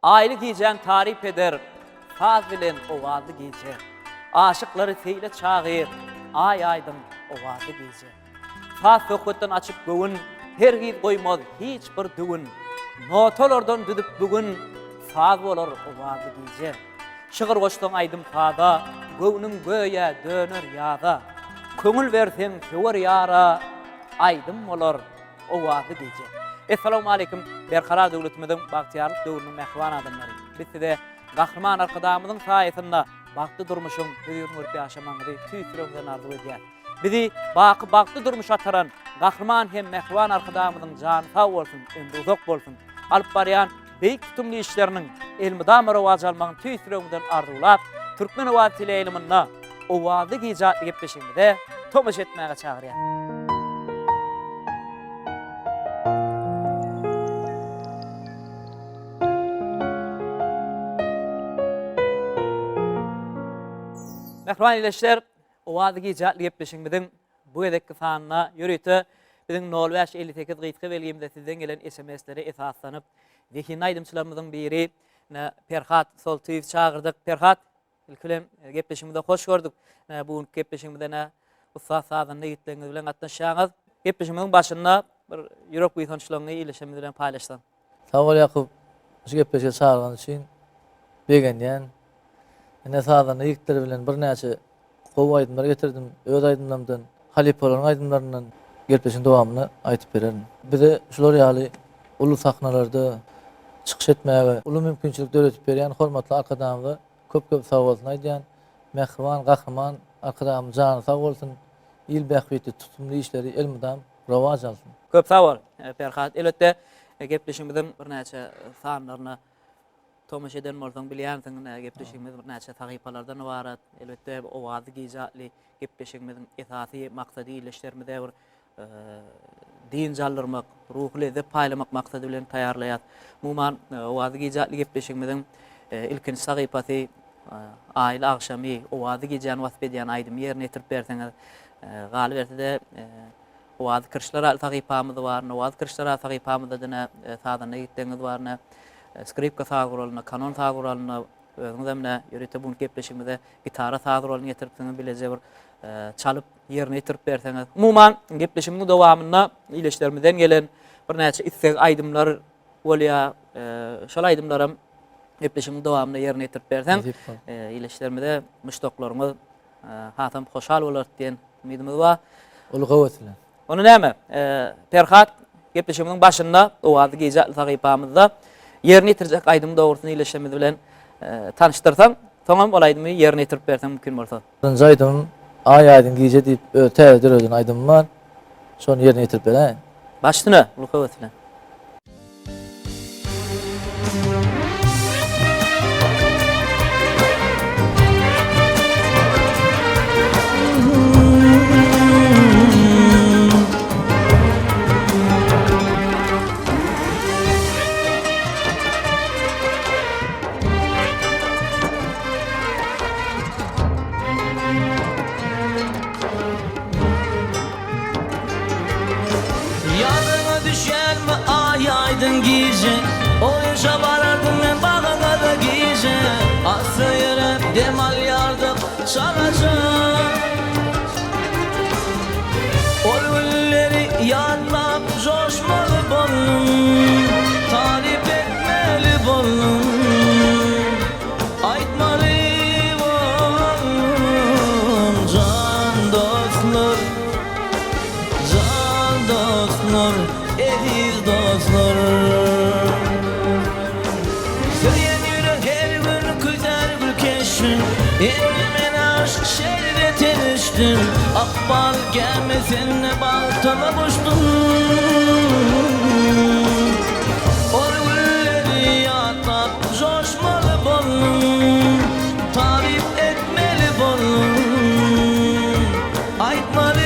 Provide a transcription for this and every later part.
Aylı giyeceğin tarif eder, saz bilen ovadı giyeceğin. Aşıkları seyle çağır, ay aydın ovadı giyeceğin. Saz sökütten açıp göğün, her giz koymaz hiç bir düğün. Notalardan düdüp bugün, saz olur ovadı giyeceğin. Şıgır koştan aydım fada, göğünün göğe döner yada. Köngül versen sever yara, aydım olur ovadı giyeceğin. Esselamu aleyküm. Berkarar döwletimizin bagtyarlyk döwrüniň mehman adamlary. Biz size gahrman arkadamyzyň saýasynda bagty durmuşyň öýürmürpi ýaşamaňyzy tüýsüregden arzu edýär. Bizi bagty durmuş ataran gahrman hem mehman arkadamyzyň jany sag bolsun, ömrü uzak bolsun. Alyp barýan beýik tutumly işleriniň elmidam rowaj almagyny tüýsüregden arzulap, türkmen owaz tili ilminde owazy giýjatly gepleşiginde tomuş etmäge çagyrýar. Mehman ileşler, owazy giýjatly gepleşigimizin bu edekki sanyna ýöreýte biziň 0558 gyýtgy belgimde sizden gelen SMS-lere esaslanyp, wiki aýdymçylarymyzyň biri Perhat Soltyýew çagyrdyk. Perhat, ilkilem gepleşigimizde hoş gördük. Bu gepleşigimizde ustaz sazyny ýitleňiz bilen gatnaşýaňyz. Gepleşigimiziň başynda bir ýürek buýsançylaryny ileşimiz bilen paýlaşsan. Sağ ol Yakup. Şu gepleşe çağırgan için begenýän. Ene sazyny ýitleri bilen bir näçe gowy aýdymlar getirdim. Öz aýdymlarymdan, halipe olan aýdymlaryndan gepleşiň dowamyny aýtyp bererim. Bize şular ýaly uly sahnalarda çykyş etmäge, uly mümkinçilik öýretip berýän hormatly arkadaşlarymyza köp sag bolsun aýdýan. Mehriban, gahrman arkadaşlarym jany sag bolsun. İl bähbeti tutumly işleri elmidam rowaj alsyn. Köp sag bol. Perhat, elbetde gepleşigimizin bir näçe sanlaryny tomuş eden bolsaň bilýänsiň, gepleşigimiz bir näçe sahypalardan ibarat. Elbetde owazy giýjatly gepleşigimiziň esasy maksady ileşlerimize bir din jallyrmak, ruhly zep paýlamak maksady bilen taýýarlaýar. Muman owazy giýjatly gepleşigimiziň ilkinji sahypasy aýly agşamy owazy giýjän wasp edýän aýdym ýerine ýetirip berseňiz, galy berse owazy kirşler sahypamyz bar, owazy kirşler sahypamyzda dene sadyny ýitleňiz barna. Skripka saguralyna, kanon saguralyna, özüňiz emne ýöreýte bu gepleşigimizde gitara saguralyny getiripsiňiz bileze bir çalyp ýerine ýetirip berseňiz. Umuman gepleşigimiň dowamynda ileşlerimizden gelen bir näçe istek aýdymlar bolýar. Şol aýdymlarym gepleşigimiň dowamynda ýerine ýetirip berseň, ileşlerimizde müştoklaryňyz hatam hoşal bolar diýen umydymyz bar. Uly gowatly. Onu näme? Perhat gepleşigimiň başynda owazy giýjatly sahypamyzda ýerine ýetirjek aýdym dogrusyny ileşimiz bilen tanıştyrsaň, soňam bol aýdymy ýerine ýetirip berseň mümkin bolsa. Birinji aýdym aýdym giýje diýip täze öýden aýdym bar. Şonu ýerine ýetirip bereň. Başlyna, uly gowatly. Aydın giyce, o yaşa varardım ben bağına da giyce. Aslı yere demal yardım çalacak. O gülleri yanmak coşmalı bolum, tarif etmeli bolum, aytmalı bolum. Can dostlar, ediz dostlar. Söyleyen yürek her gün güzel bir keşfim. Elmen aşk şerbet eriştim. Akbal gelmesin baltama boştum. O gülleri yatmak coşmalı bolum, tarif etmeli bolum, aytmalı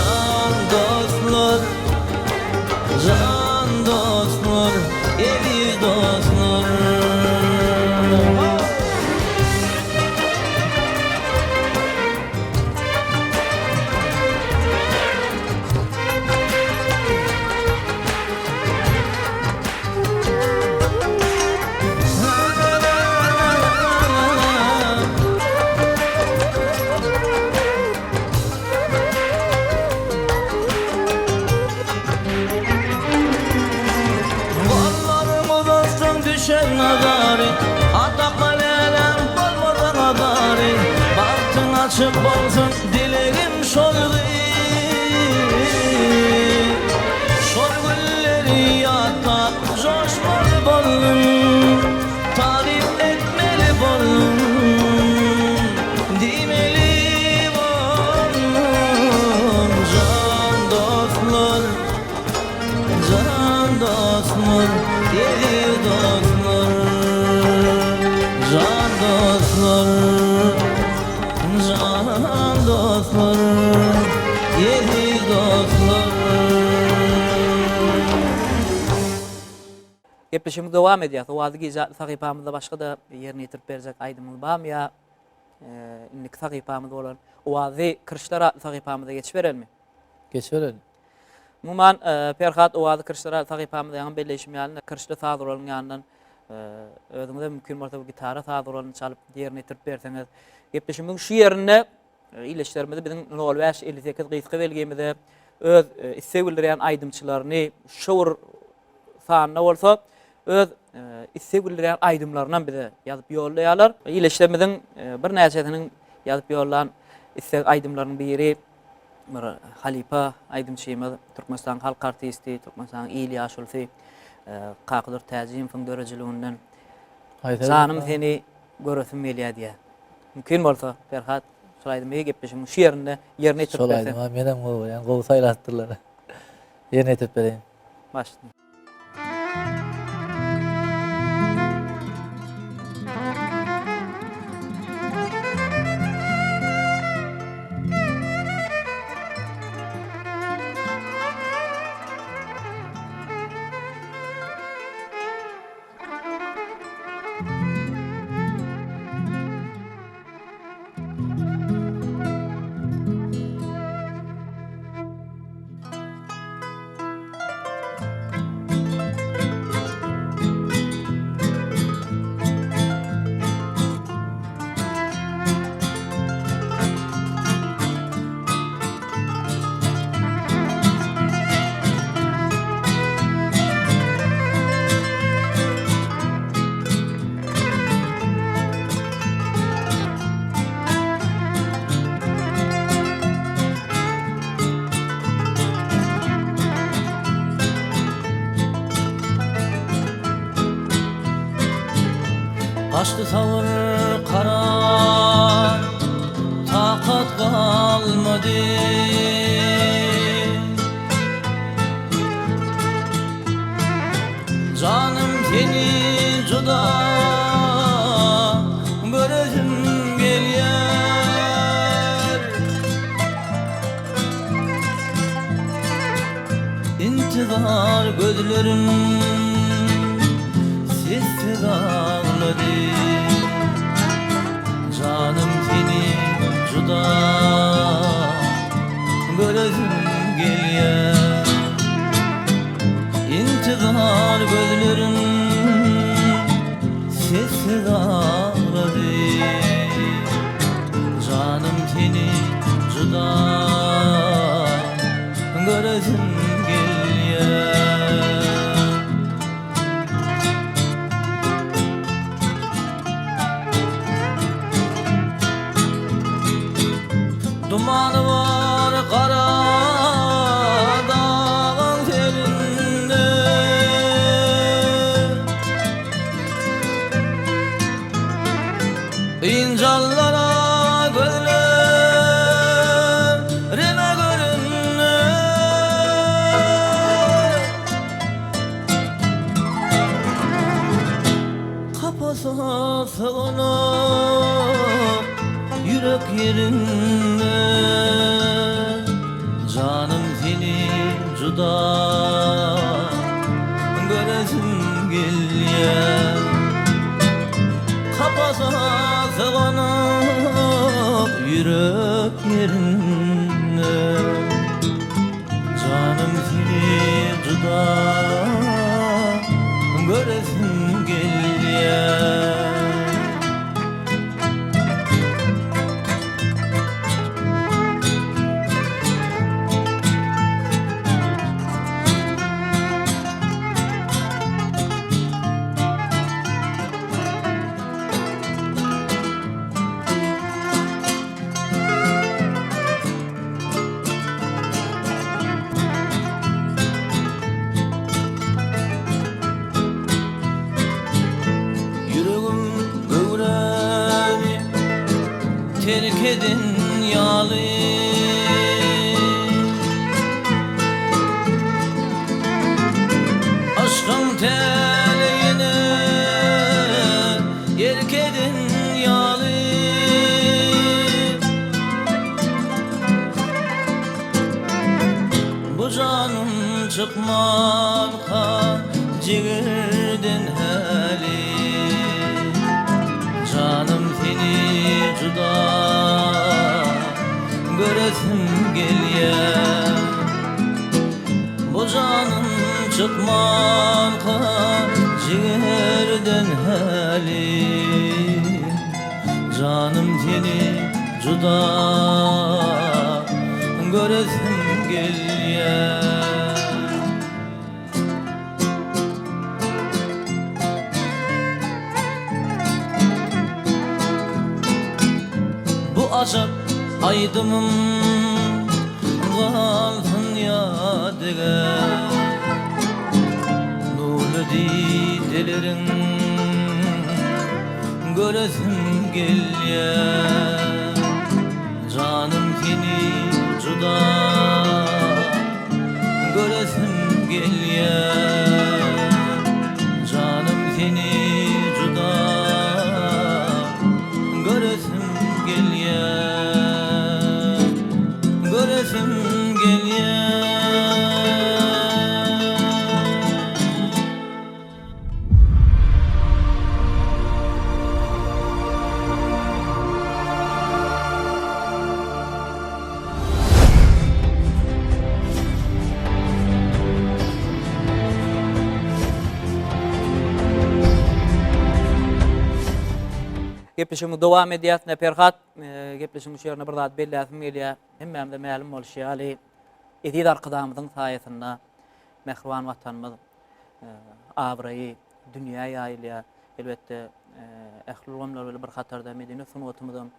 can dostlar, ediz dostlar. güzel nazari Atakmalelem bolmadan adari Baktın açıp bolsun dilerim şolgi Şol gülleri yatta coşmalı bolun Tarif etmeli bolun Dimeli bolun Can dostlar Can dostlar Yedi dostlar Can dostlar Can dostlar Yedi dostlar Gepleşimiz devam edýär. Wagty zatly sahypamyzda başga da ýerini ýetirip berjek aýdymyz barmy ýa indiki sahypamyz bolan Wagty kırşlar atly sahypamyzda geçip berelmi? Geçerelim. Muman Ferhat Wagty kırşlar atly sahypamyzda ýa belleşim ýalyny kırşly sadyr bolan ýandan özüňizde mümkin bolsa bu gitara sadyr bolan çalyp ýerini ýetirip berseňiz gepleşimiň şu ýerine ileşlermede biziň 05-58 gysga belgemizde öz istek bildirýän aýdymçylaryny şowur sanyna bolsa öz istek bildirýän aýdymlaryndan bize ýazyp ýollaýarlar. Ileşlermediň bir näçesiniň ýazyp ýollanan istek aýdymlarynyň biri bir Halipa aýdymçymyz, Türkmenistan halk artisti, Türkmenistan İlyas Ulfi, Kakıdır Täzimov dörejiliginden zanym seni göresim gelýär diýär. Mümkin bolsa Ferhat şolaýdym gepleşim şu ýerinde ýerine ýetirip bersen. Şolaýdym, menem gowy, ýani gowy saýlatdyrlar. Ýerine ýetirip bereýin. Başla. Açtı tavır karar Takat kalmadı Canım seni juda Göresim gelýär İntizar gözlerim Sessiz ağladı Canım seni juda göresim gelýär İntizar gözlerim sessiz ağladı Canım seni juda göresim gelýär Dumanı var kara dağın telinde İncallara gözlerime görünür Kapasa sığınıp yürek yerinde Canım seni juda göresim gelýär Kapasa sığınıp yürek yerinde Canım seni juda göresim gelýär yerkedin yalı. Aşkın teleğine yerkedin yalı. Bu canım çıkmakta ciğerden hali. Canım seni juda göresim gelýär. Bu canım çıkmakta ciğerden hali. Canım seni juda göresim gelýär. Bu acap aydımım kalsın yadigar. Nurlu didelerin göresim gelýär. Canım seni juda göresim gelýär. Canım seni juda göresim gelýär. Göresim gelýär. Gepleşimi dowam edýär Ferhat. Gepleşimi şu ýerine bir zat belläsim gelýär. Hemmemde ma'lum bolşýaly. Edid arkadamyzyň saýasynda mehriban watanymyz abraýy dünýä ýaýylýar. Elbetde ähli ulgamlar bilen bir hatarda Medine sunwatymyzdan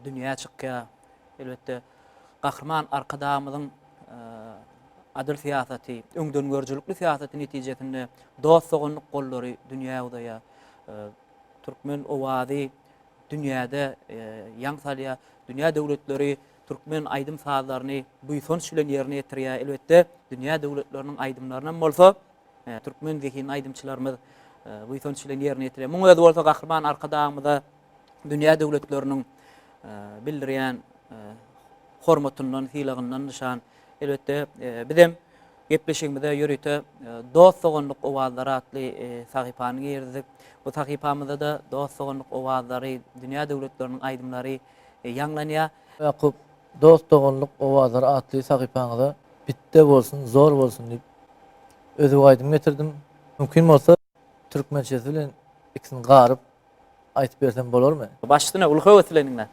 dünýä çykýar. Elbetde gahrman arkadamyzyň adil siýasaty, öňden görjülükli siýasaty netijesinde dost sogunlyk gollary dünýä udaýar. Türkmen owazy dünýäde ýaňsalýar, dünýä döwletleri Türkmen aýdym sazlaryny buýsanyş bilen ýerine ýetirýär. Elbetde dünýä döwletleriniň aýdymlaryndan bolsa, Türkmen zehin aýdymçylarymyz buýsanyş bilen ýerine ýetirýär. Muňa bolsa gahrman arkadamyzda dünýä döwletleriniň bildirýän hormatyndan, hilagyndan nişan. Elbetde bizem gepleşigimizde ýörüte dost sogunlyk owazlary atly sahypany ýerdik. Bu sahypamyzda da dost sogunlyk owazlary, dünýä döwletleriniň aýdymlary ýanglanýar. Ýakup dost sogunlyk owazlary atly sahypanyňda bitde bolsun, zor bolsun diýip özü aýdym getirdim. Mümkin bolsa türkmençesi bilen ikisini garyp aýtyp bersem bolarmy? Başlyna ulga ötüleniňler.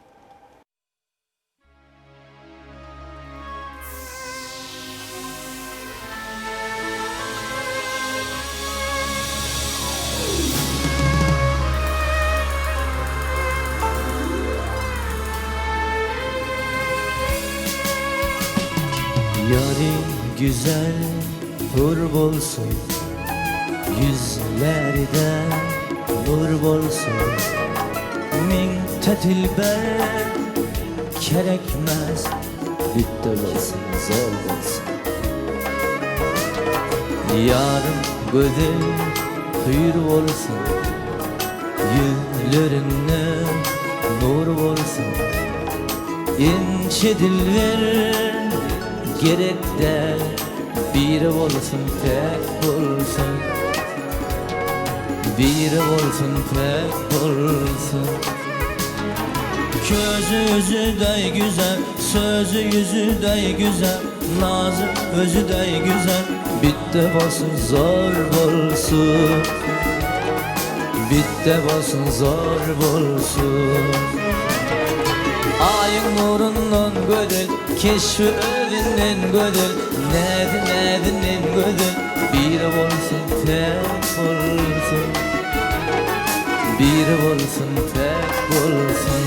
Yarim güzel hur bolsun, yüzlerde nur bolsun. Min tetilber gerekmez, bitti bolsun, zor bolsun. Yarım gözüm hür bolsun, yüzlerinde nur bolsun. İnce dilber gerek de bir olsun, tek olsun. Bir olsun, tek olsun. Gözü yüzü de güzel, sözü yüzü de güzel, nazı özü de güzel. Bitti olsun, zor olsun. Bitti olsun, zor olsun. Ayın nurundan gödül, keşfi övinden gödül. Nedinden gödül, bir olsun, tek olsun. Bir olsun, tek olsun.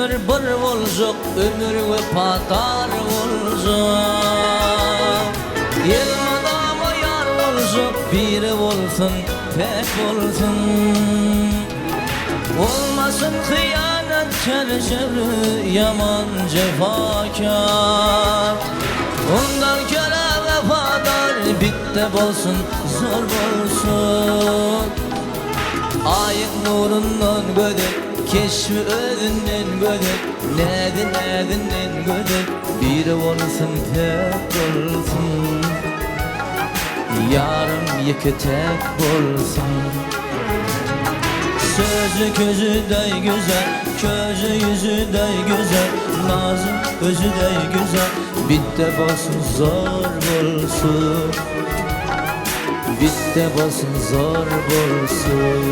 ömür bir boljak, ömür wepadar boljak. Elim adama yar boljak, biri bolsun, tek bolsun. Olmasın hıyanet çerçevi, yaman cefakar. Ondan köle vefadar, bitti bolsun, zor bolsun. Ayık nurundan gödür, keşfi özünden gödür. Nedinden gödür, biri olsun tek olsun. Yarım yıkı tek bolsun. Sözü közü de güzel, közü yüzü de güzel, nazı özü de güzel. Bitti bolsun, zor bolsun. Bitti bolsun, zor bolsun.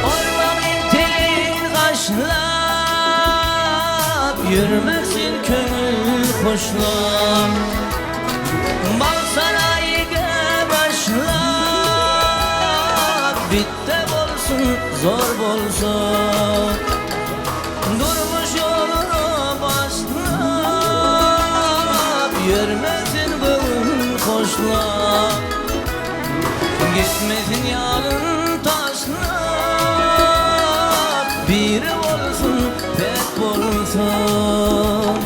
Ormanın telin kaşlap, yürümesin köngül hoşlap. Bal sarayıga başlap, bitti bolsun, zor bolsun. Durmuş yolunu başlap, yürümesin köngül hoşlap. Gitmesin yarın taşlap, biri olsun, tek bolsun.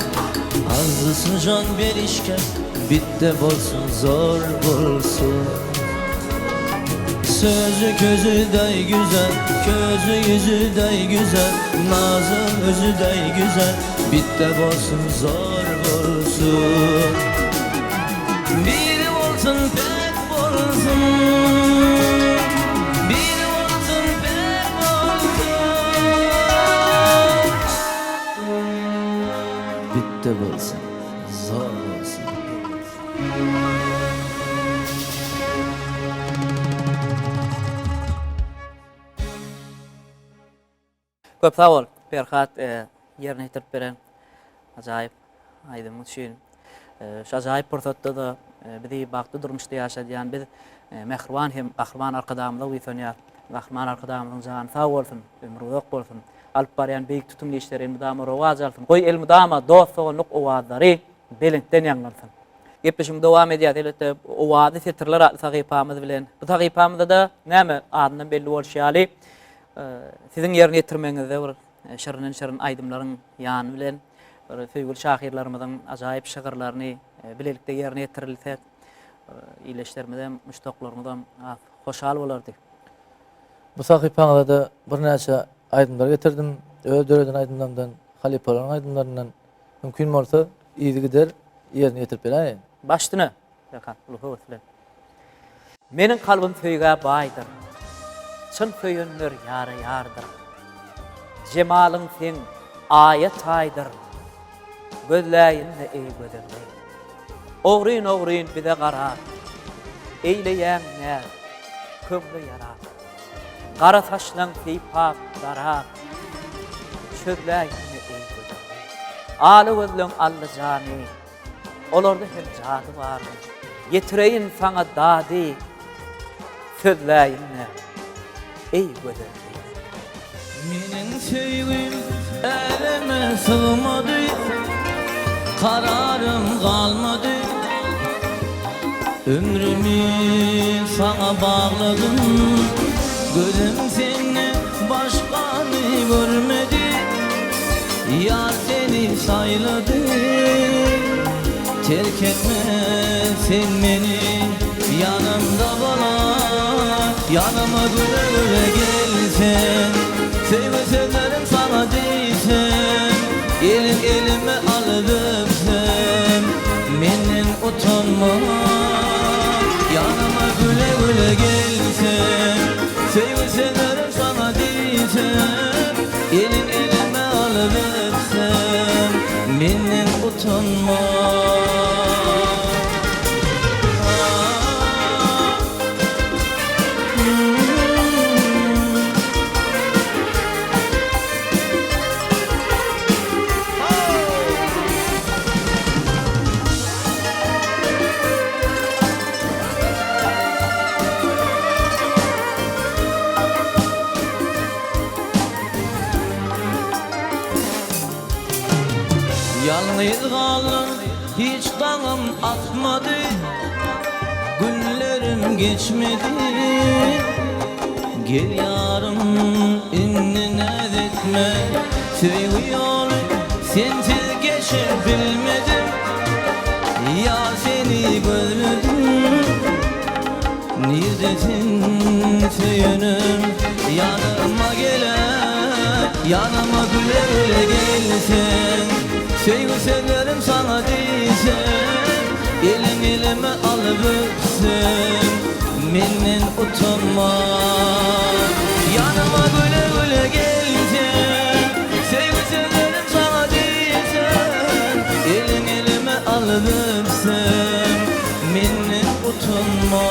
Azlısın can berişken, bitti bolsun, zor bolsun. Sözü közü de güzel, közü yüzü de güzel, nazı özü de güzel. Bitti bolsun, zor bolsun. Biri olsun, tek bolsun. Biri olsun, tek bolsun. Bitti bolsun, zor bolsun. Köp sağ ol. Berkat yerine yitirip beren ajaýyp aýdym üçin. Şu ajaýyp pursatda da bizi bagtda durmuşda ýaşadýan biz mehriban hem gahryman arkadamyzda uýsanýar. Gahryman arkadamyzyň jany sağ bolsun, ömrü uzak bolsun. Alyp barýan beýik tutumly işlerini dama rowaj alsyn. Goý elmi dama dost soňluk owazlary belentden ýaňlansyn. Gepleşim dowam edýär. Elbetde owazy setirler atly sahypamyz bilen. Bu sahypamyzda da näme adyny belli bolşýaly. Sizin yerine yetirmeňizde bir şerinin aýdymlaryň ýany bilen bir feýgül şahirlarynyň ajaýyp şagyrlaryny bilelikde yerine yetirilse iýleşdirmeden müştaklarymyzdan hoşal bolardy. Bu sahypaňda da bir näçe aýdymlar getirdim. Öz döredin aýdymlardan, halipalaryň aýdymlaryndan mümkin bolsa iýdi gider yerine yetirip berýär. Başdyna ýakan ulugy bilen. Meniň kalbym söýge baýdyr. Çyn söýünler ýara ýardyr. Jemalyň sen aýat aýdyr. Gözläýinle ey gözlemle. Ogryn bize garar. Eýleýän nä? Kömle yarar. Gara saçlaň seypak darar. Çözläýinle ey gözlemle. Aly gözleň ally jany. Olarda hem jady bar. Yetireýin saňa dady. Sözläýinle ey gözlemle. Menin söýgüm elime sığmady, kararım kalmadı. Ömrümü sana bağladım, gözüm seni başkanı görmedi. Yar seni sayladı, terk etme sen beni. Yanımda bana, yanıma güle güle gelsen. Sevme sözlerim sana değilsen, elime alıp öpsem. Menden utanma, yanıma güle güle gelsen. Sevme sözlerim sana değilsen, elime alıp öpsem. Menden utanma. Yalnız kaldım, hiç dağım atmadı, günlerim geçmedi. Gel yarım innine etme, seviyorum sensiz geçebilmedim. Ya seni görmedim, neredesin söyünüm? Yanıma gele, yanıma güle güle gelsen. Sevgi severim sana değilsen, elim elime alıp öpsen, menden utanma. Yanıma güle güle gelsen, sevgi severim sana değilsen, elim elime alıp öpsen, menden utanma.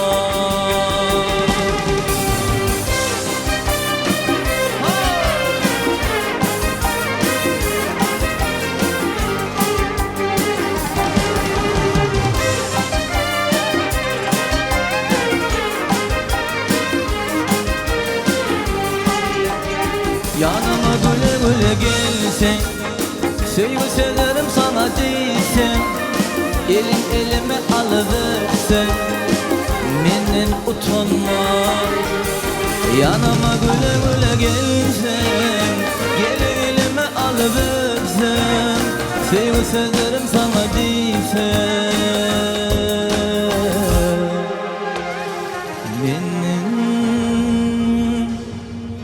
Yanıma güle güle gelsen, sevgi severim sana değilsen, elim elime alıversen, menden utanma. Yanıma güle güle gelsen, gel elime alıversen, sevgi severim sana değilsen, menden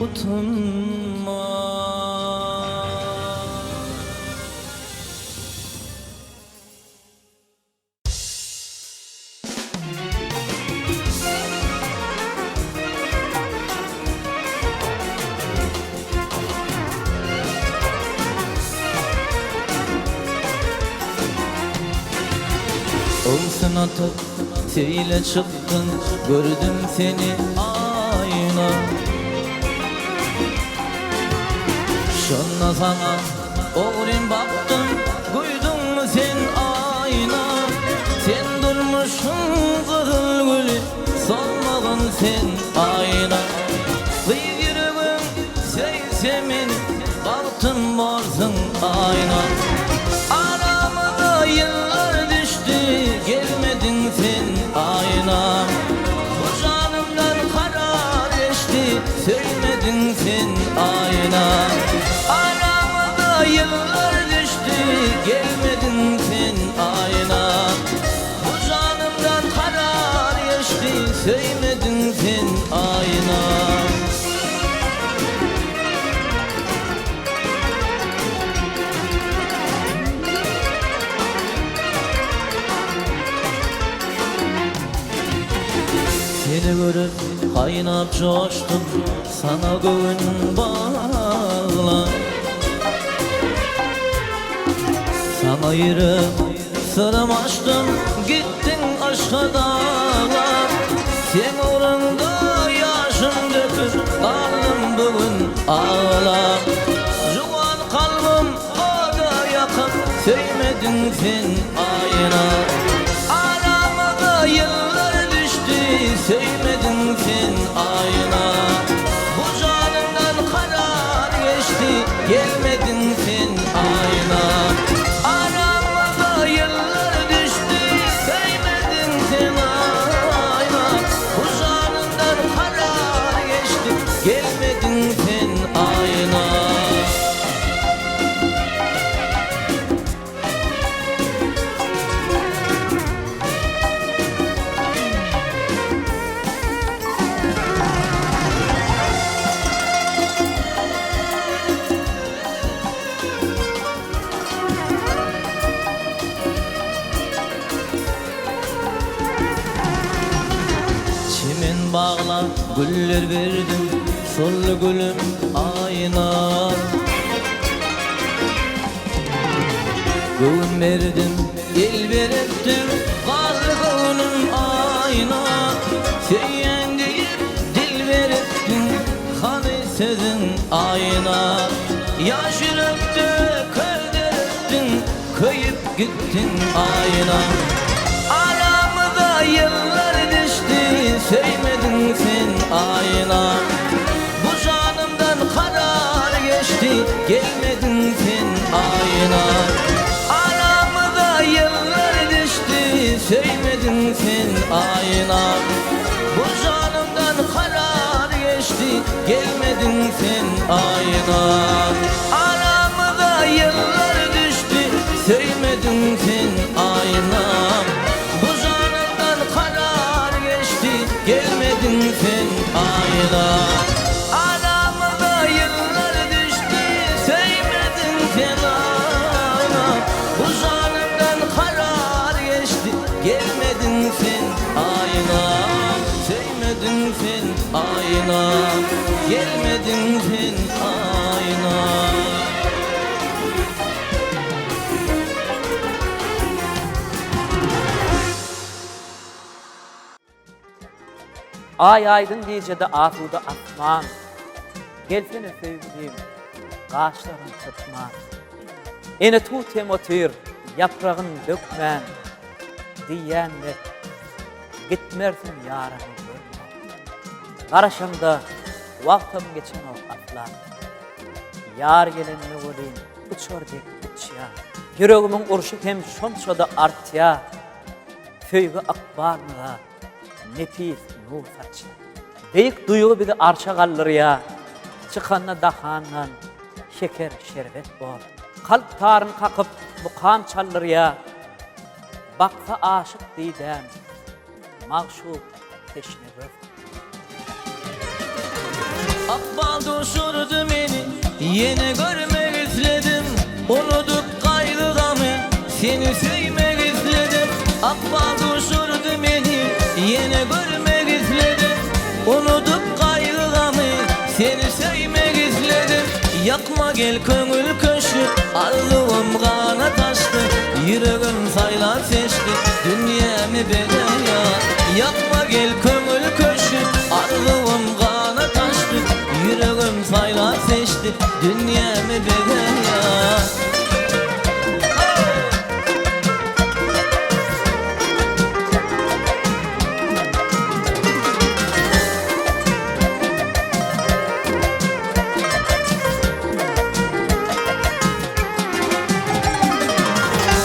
utanma. Olsun atıp seyle çıktın, gördüm seni ayna. Şunla sana oğlum baktım, koydun mu sen ayna? Sen durmuşsun kızıl gülü, solmadın sen ayna. Kıygırımın seysemin, baktım varsın ayna. Aramıza yıllar düştü, gelmedin sen ayna. Bu canımdan karar geçti, söylemedin sen ayna. Aramıza yıllar düştü, gelmedin sen ayna. Bu canımdan karar geçti, söylemedin sen ayna. Seni görüp kaynap coştum, sana göğün bağla. Sana yürüp sırım açtım, gittin aşka dağlar. Sen uğrunda yaşım döküp kaldım bugün ağlar. Juan kalbim o da yakın, sevmedin sen ayna. Aramıza yıllar düştü, sevmedin sen ayna. Bu canımdan karar geçti, gelmedin sen ayna. Aramıza yıllar düştü, sevmedin sen ayna. Bu canımdan karar geçti, gelmedin sen ayna. Çimen bağla güller verdim, sollu gülüm ayna. Göğün verdim, el verettim, kalbim ayna. Sen deyip dil verettin, kan istedin ayna. Yaş yürekte köyderettin, köyüp gittin ayna. Aramıza yıllar düştü, sevmedin sen ayna. Bu canımdan karar geçti, gelmedin sen ayna. ayna. Aramıza yıllar düştü, söymedin sen ayna. Bu canımdan karar geçti, gelmedin sen ayna. Aramıza yıllar düştü, söymedin sen ayna. Bu canımdan karar geçti, gelmedin sen ayna. Söymedin sen ayna, gelmedin sen ayna. Ay aydın gecede asuda asman, gelsene sevdiğim, kaşların çıkmaz. Ene tutem otur, yaprağın dökmen, diyenle, gitmersin yaranı görme. Karşımda, vaktim geçen o atlar, yar gelenini olayım, uçor dek uçya. Yüreğimin urşu hem şonçoda artya, föygü akbarnıda, nefis nur saçya. Beyik duygu bizi arşa kalır ya, çıkanna dahanan, şeker şerbet bol. Kalp tarın kakıp mukam çalır ya, baksa aşık diyden, mağşuk teşne göz. Akbal düşürdü beni, yine görmek istedim. Unutup kaygılamı, seni sevmek istedim. Akbal düşürdü beni, yine görmek istedim. Unutup kaygılamı, seni sevmek istedim. Yakma gel köngül köşkü, arzum kana taştı. Yüreğim sayla seçti, dünyamı bedel ya. Yakma gel köngül köşkü, arzum kana taştı. Yüreğim sayla seçti, dünyamı bedel ya.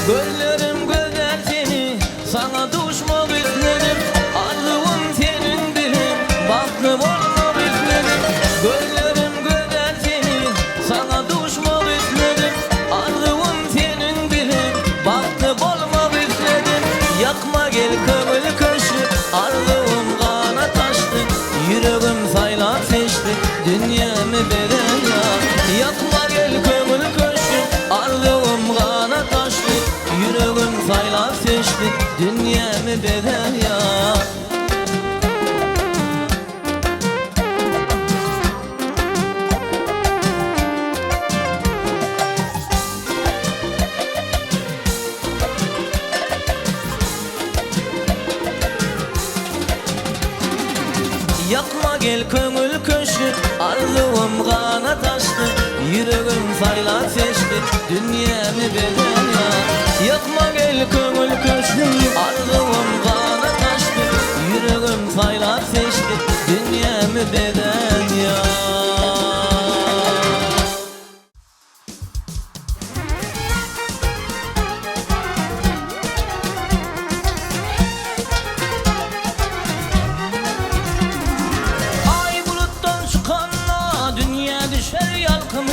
Gözlerim gözler seni, sana düşmek istedim. Arzum senin dilim, baktım olmak istedim. Gözlerim gözler seni, sana düşmek istedim. Arzum senin dilim, baktım olmak istedim. Yakma gel kömür köşkü, arzum kana taştı. Yüreğim sayla seçti, dünyamı bedel ya. Yakma gel kömür köşkü, arzum kana taştı. Yüreğim sayla seçti, dünyamı bedel ya. Yakma gel kömür köşkü, arzum kana taştı. Yüreğim sayla seçti, dünyamı bedel ya. Yakma gel kömür köşkü, arzum kana taştı. Yüreğim sayla seçti, dünyamı bedel ya. Ay buluttan çıkanla dünya düşer yalkımı.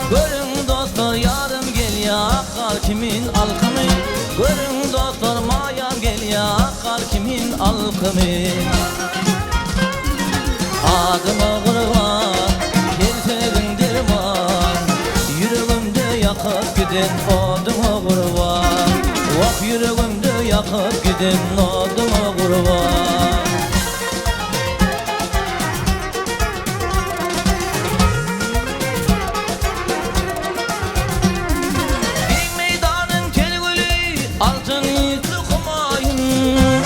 Görün dostlar yarım gel ya, akar kimin alkımı. Görün dostlar mayam gel ya, akar kimin alkımı. Adıma kurban, gelsene derman. Yüreğimde yakıp giden adıma kurban. Vah yüreğimde yakıp giden adıma kurban. Bir meydanın kelgülü, altın yüklü kumayın.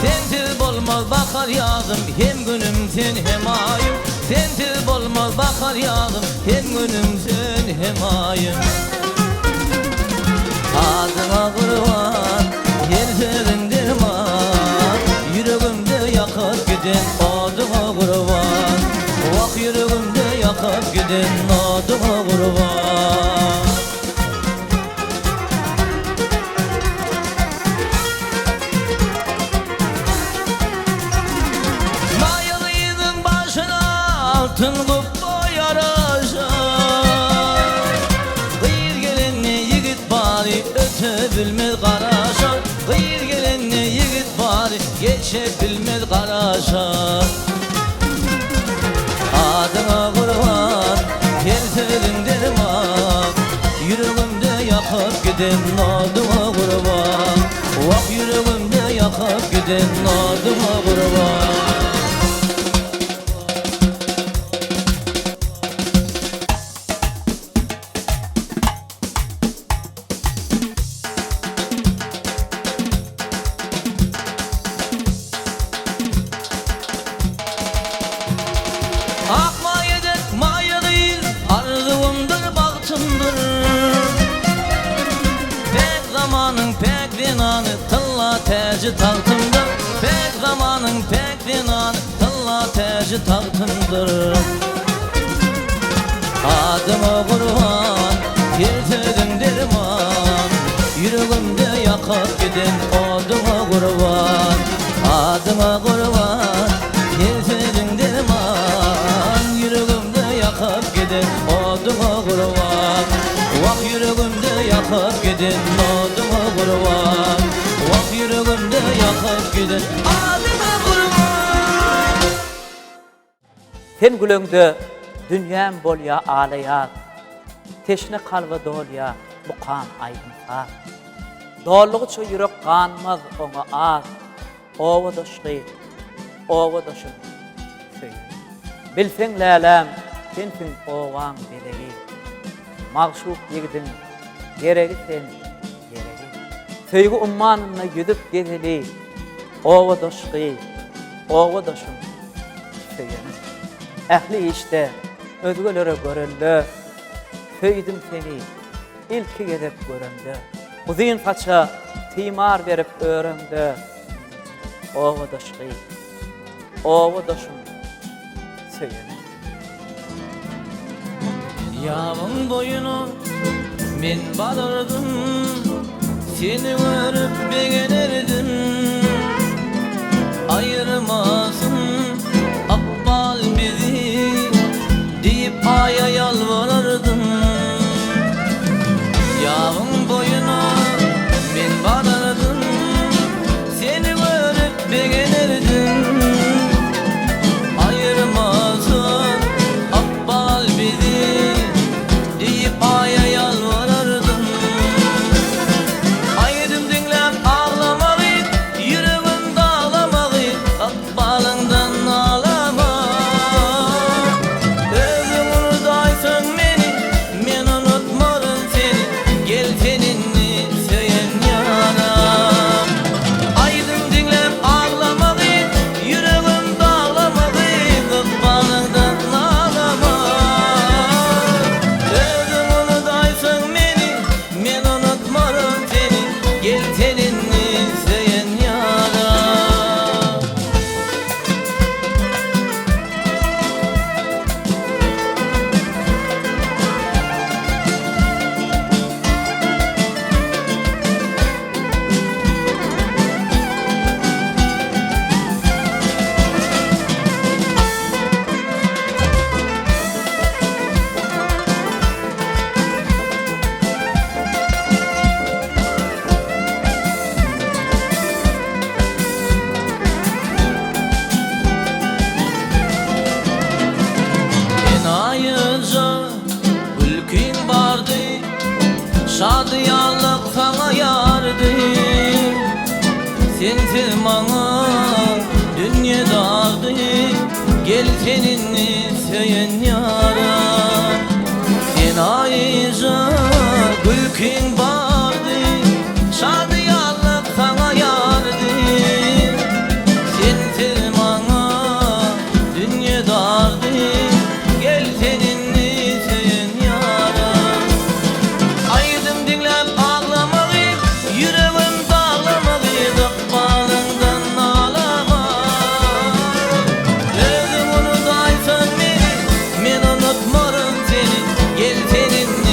Sensiz olmaz bakar yazım, hem günüm sen hem ayım. Sensiz olmaz bakar yazım, hem günüm sen hem ayım. Adıma kurban, yerlerin derman. Yüreğimde yakıp giden adıma kurban. Vah yüreğimde yakıp giden adıma kurban. Mayalıydım baş Tıngıp yaraşa Gıyır gelenine yigit bari öte bilmez karaşa Gıyır gelenine yigit bari geçe bilmez karaşa Adıma kurban tertedin derman Yüreğimde yakıp giden adıma kurban Vak yüreğimde yakıp giden adıma kurban Akma yedek maya değil, arzuvumdur, baktımdır Pek zamanın pek dinanı, tılla tercih taktımdır Pek zamanın pek dinanı, tılla tercih taktımdır Adıma kurban, tertedin derman Yüreğimde yakıp giden adıma kurban Adıma kurban, tertedin derman Yüreğimde yakıp giden adıma kurban Vak yüreğimde yakıp giden adıma kurban Vak yüreğimde yakıp giden adıma kurban Sen gülüngde dünyam bolya ağlayar. Teşne kalba dolya bu kan aydınsa. Doğruluğu ço yürek kanmaz ona ağır. Ova doşlayı, ova doşun söyü. Bilsen lälem, sensin ovan belegi. Mağşuk yigidin, geregi sen, geregi. Söygü ummanına yüdüp gezeli. Ova doşlayı, ova doşun söyü. Ähli işte, özgölere görüldü. Söydim seni, ilki gezip göründü. Uzun saça, timar verip öğrendi. Ova doşqı, ova doşun söyüne. Yağın boyunu men balırdım Seni görüp beğenirdim Ayırmasın akbal bizi deyip aya yalvarırdım Yağın boyunu men balırdım Seni görüp beğenirdim Ayırmasın akbal bizi deyip aya yalvarırdım Ayırdım dinlep ağlamağı yüreğim dağlamağı akbalından ağlama Özüm unutaysın beni men unutmarım seni gel seninle söyyen yanam Ayırdım dinlep ağlamağı yüreğim dağlamağı akbalından ağlama Özüm unutaysın beni men unutmarım seni gel seninle söyyen yanam Enayınca ülkün vardı Şadiyanlık sana yardı Sensiz bana dünya dardı Gel seninle söyyen yaram Enayınca ülkün vardı Şadiyanlık sana yardı Sensiz bana dünya dardı Gel seninle söyyen yaram Ayırdım dinlep ağlamağı yüreğim dağlamağı akbalından ağlama Özüm unutaysın beni men unutmarım seni gel seninle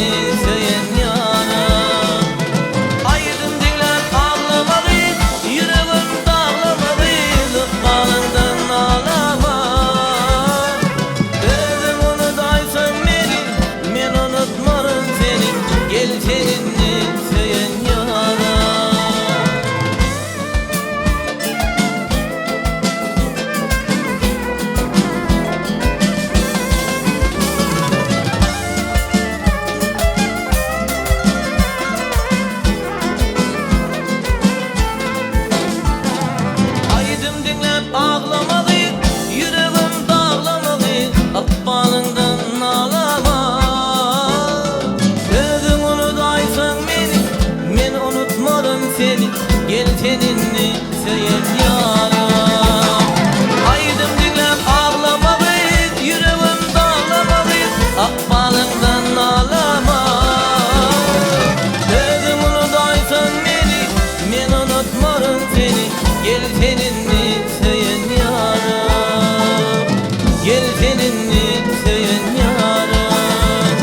teninni seyen yarım,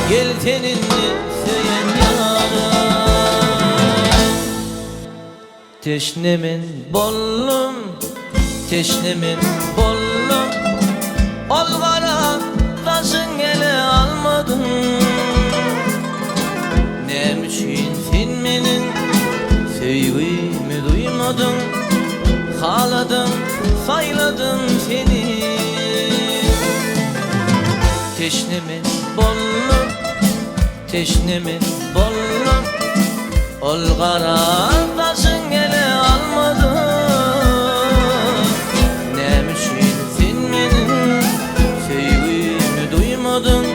gel teninni seyen yarım. Teşnemin bollum, teşnemin bollum, ol gara taşın ele almadın. Ne için sen menin sevgimi duymadın? Haladım, sayladım seni. Teşnemin bollum, teşnemin bollum, ol gara taşın ele almadın. Ne için sen menin sevgimi duymadın?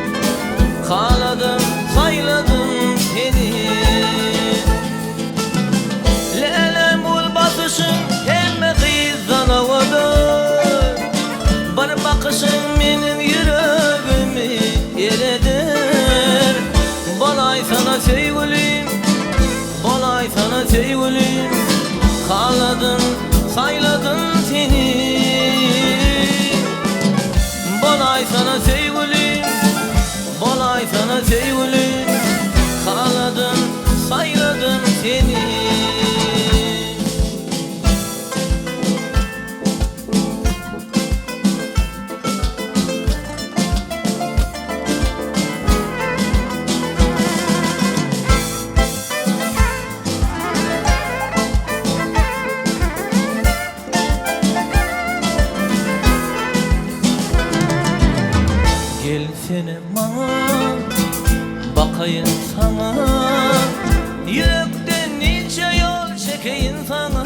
Haladım, sayladım seni. Lelem ol batışın emme kıyızdan havadır. Bana bakışın benim yüreğimi yeledir. Balay sana sevgilim, balay sana sevgilim. Haladım, sayladım seni. Balay sana sevgilim, balay sana sevgilim. Haladım, sayladım seni. Gelsene bana, bakayım sana. Yürekten nice yol çekeyim sana.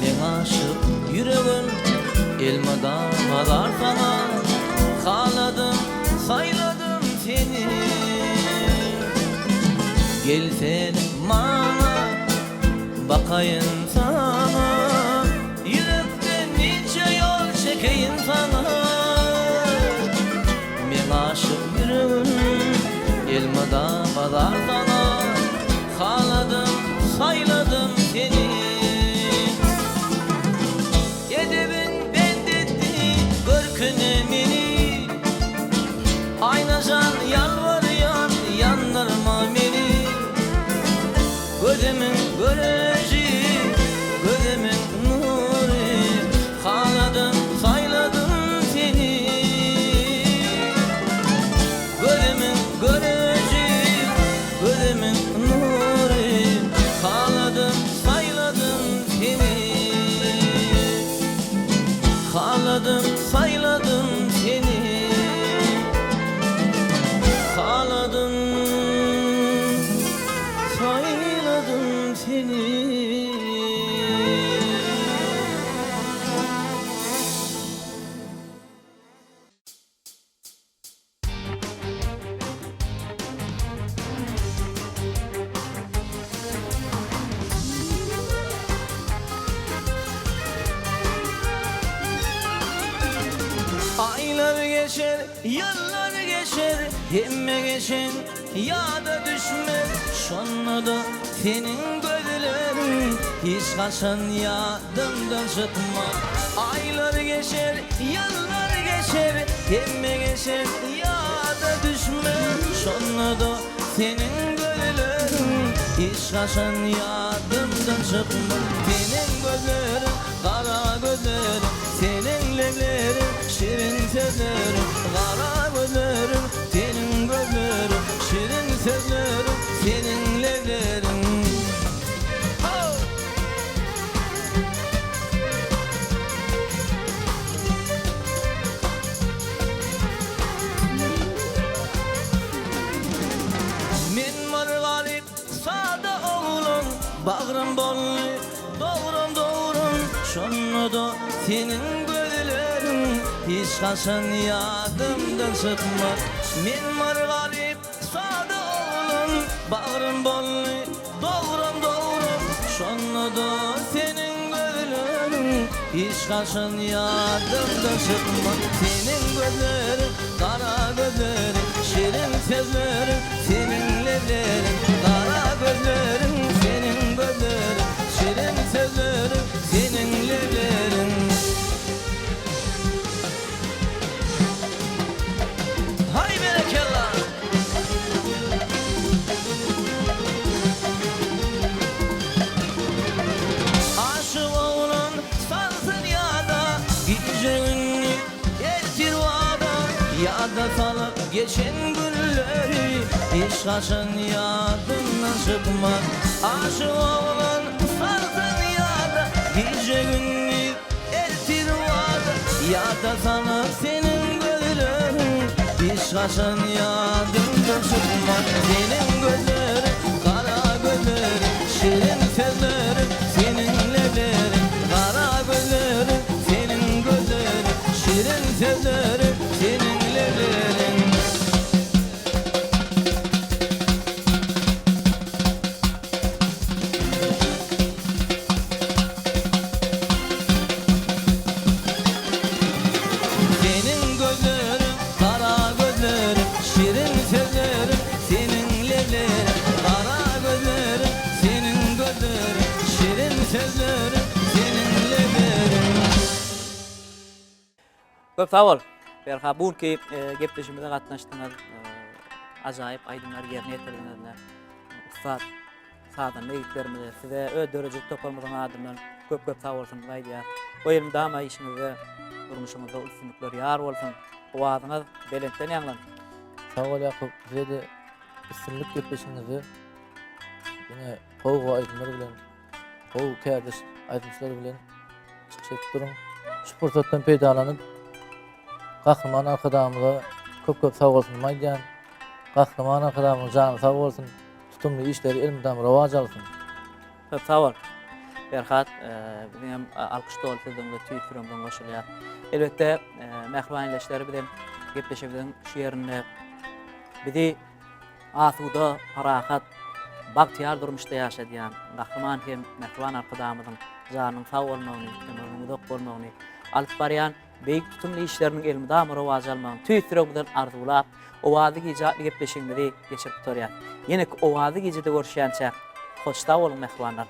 Ben aşık yüreğim elmadan kadar sana. Kaladım, sayladım seni. Gelsene bana, bakayım sana. Yürekten nice yol çekeyim sana. Aşık yüreğim elmada kadar sana. Haladım, sayladım seni. Edebin bendetti görküne beni. Aynacan yalvarıyan yandırma beni. Gözümün göreci, gözümün nuru. Haladım, sayladım seni. Gözümün göreci, gözümün nuru. Haladım, sayladım seni. Haladım, sayladım seni. Haladım, sayladım seni. Aylar geçer, yıllar geçer, emme geçen ya da düşmez. Sonra da senin gözlerin hiç kaçan yadımdan çıkmaz. Aylar geçer, yıllar geçer, emme geçer ya da düşmez. Sonra da senin gözlerin hiç kaçan yadımdan çıkmaz. Senin gözlerin, kara gözlerin, senin leblerin, şirin sözlerin, kara gözlerin, senin gözlerin, şirin sözlerin, senin leblerin. Oh! Men var garip, sade oğlum, bağrım bollu, doğrum doğrum. Şonda da senin gözlerin hiç kaçan yadımdan çıkmaz. Men var garip, sade oğlum, bağrım bollu, doğrum doğrum. Şonda da senin gözlerin hiç kaçan yadımdan çıkmaz. Senin gözlerin, kara gözlerin, şirin sözlerin, senin leblerin, kara gözlerin, senin gözlerin, şirin sözlerin, senin leblerin. Yada salıp geçen günleri hiç kaçın yadından çıkmaz. Aşık olan sarsan yada gece gündüz eltir vardı. Yada salıp senin gözlerin hiç kaçın yadından çıkmaz. Senin gözlerin kara gözlerin şirin sözlerin senin leblerin kara gözlerin senin gözlerin şirin sözlerin senin leblerin. Senin gözlerin kara gözlerin şirin sözlerin senin leblerin kara gözlerin senin gözlerin şirin sözlerin senin leblerin. Köp sağ ol. Berha bugünkü gepleşimizde gatnaşdyňyz. Ajaýyp aýdymlar ýerine ýetirdiňizler. Ustad sağdan nägitlerimizi size öz dörejek topalmadan adamdan köp sağ bolsun diýär. Bu ýerim dama işiňizde durmuşyňyzda ulsunluklar ýar bolsun. Owazyňyz belentden ýanglan. Sağ ol Yakup, bize de üstünlük gepleşiňizi ýene gowy aýdymlar bilen, gowy kärdeş aýdymçylar bilen çykyş durun. Şu pursatdan peýdalanyp Gahryman arkadamyza köp sağ bolsun diýän. Gahryman arkadamyň jany sağ bolsun. Tutumly işleri elimden rowaj alsın. Köp sağ ol. Berhat, bizim hem alkışda ol sizden tüýtürümden goşulýar. Elbette mehmanleşleri bilen gepleşebilen şu ýerinde bizi asuda, parahat, bagtyar durmuşda ýaşadýan Gahryman hem mehman arkadamyzyň janynyň sağ bolmagyny, ömrüniň dok bolmagyny alyp barýan beýik tutumly işleriniň elmida rowaj almagyny tüýtürümden arzulap, owazy gijatly gepleşigini geçirip durýar. Ýene owazy gijede görüşýänçä hoşda bolun mehmanlar.